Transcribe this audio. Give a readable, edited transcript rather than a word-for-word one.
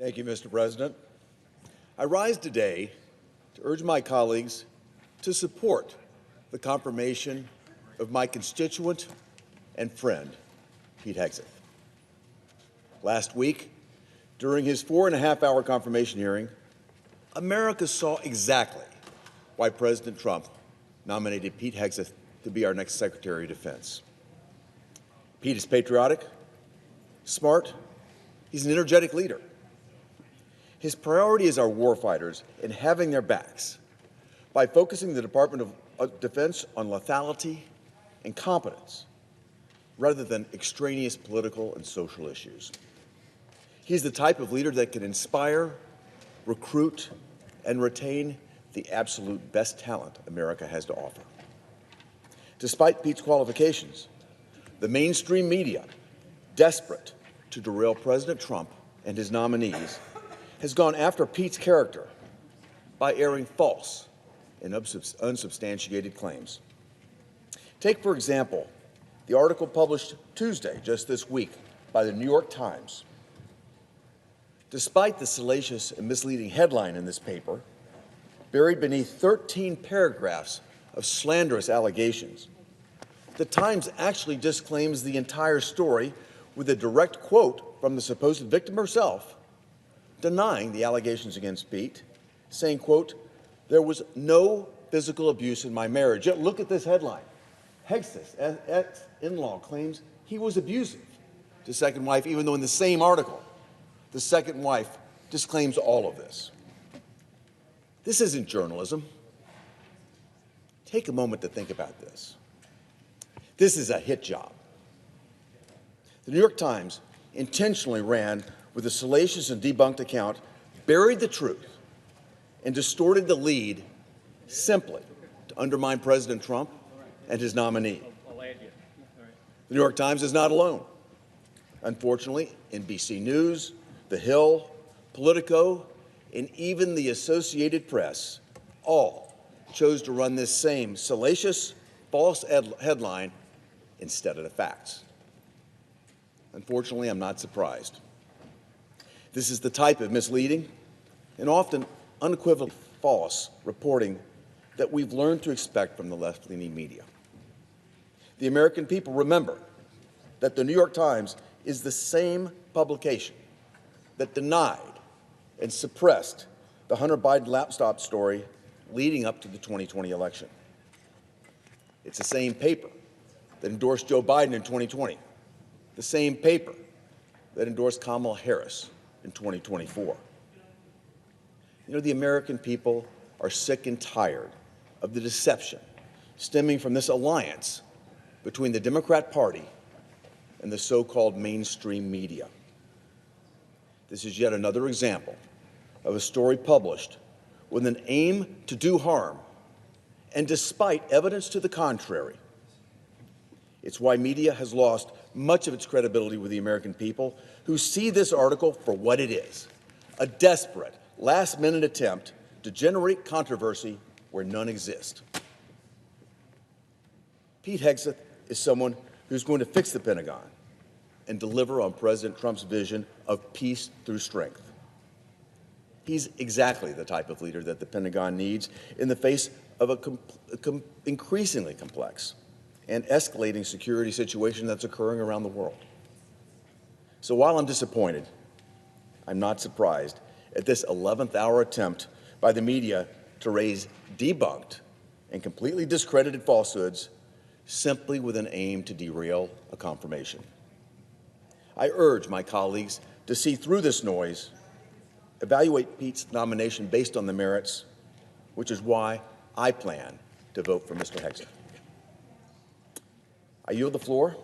Thank you, Mr. President. I rise today to urge my colleagues to support the confirmation of my constituent and friend, Pete Hegseth. Last week, during his 4.5-hour confirmation hearing, America saw exactly why President Trump nominated Pete Hegseth to be our next Secretary of Defense. Pete is patriotic, smart, he's an energetic leader. His priority is our warfighters and having their backs by focusing the Department of Defense on lethality and competence rather than extraneous political and social issues. He's the type of leader that can inspire, recruit, and retain the absolute best talent America has to offer. Despite Pete's qualifications, the mainstream media, desperate to derail President Trump and his nominees, has gone after Pete's character by airing false and unsubstantiated claims. Take, for example, the article published Tuesday, just this week, by the New York Times. Despite the salacious and misleading headline in this paper, buried beneath 13 paragraphs of slanderous allegations, the Times actually disclaims the entire story with a direct quote from the supposed victim herself, denying the allegations against Pete, saying, quote, "There was no physical abuse in my marriage." Yet look at this headline. Hegseth, ex-in-law, claims he was abusive to second wife, even though in the same article, the second wife disclaims all of this. This isn't journalism. Take a moment to think about this. This is a hit job. The New York Times intentionally ran with a salacious and debunked account, buried the truth, and distorted the lead simply to undermine President Trump and his nominee. The New York Times is not alone. Unfortunately, NBC News, The Hill, Politico, and even the Associated Press all chose to run this same salacious, false headline instead of the facts. Unfortunately, I'm not surprised. This is the type of misleading and often unequivocally false reporting that we've learned to expect from the left-leaning media. The American people remember that the New York Times is the same publication that denied and suppressed the Hunter Biden laptop story leading up to the 2020 election. It's the same paper that endorsed Joe Biden in 2020, the same paper that endorsed Kamala Harris in 2024. You know, the American people are sick and tired of the deception stemming from this alliance between the Democrat Party and the so-called mainstream media. This is yet another example of a story published with an aim to do harm, and despite evidence to the contrary. It's why media has lost much of its credibility with the American people, who see this article for what it is: a desperate, last-minute attempt to generate controversy where none exist. Pete Hegseth is someone who's going to fix the Pentagon and deliver on President Trump's vision of peace through strength. He's exactly the type of leader that the Pentagon needs in the face of an increasingly complex and escalating security situation that's occurring around the world. So while I'm disappointed, I'm not surprised at this 11th hour attempt by the media to raise debunked and completely discredited falsehoods simply with an aim to derail a confirmation. I urge my colleagues to see through this noise, evaluate Pete's nomination based on the merits, which is why I plan to vote for Mr. Hegseth. I yield the floor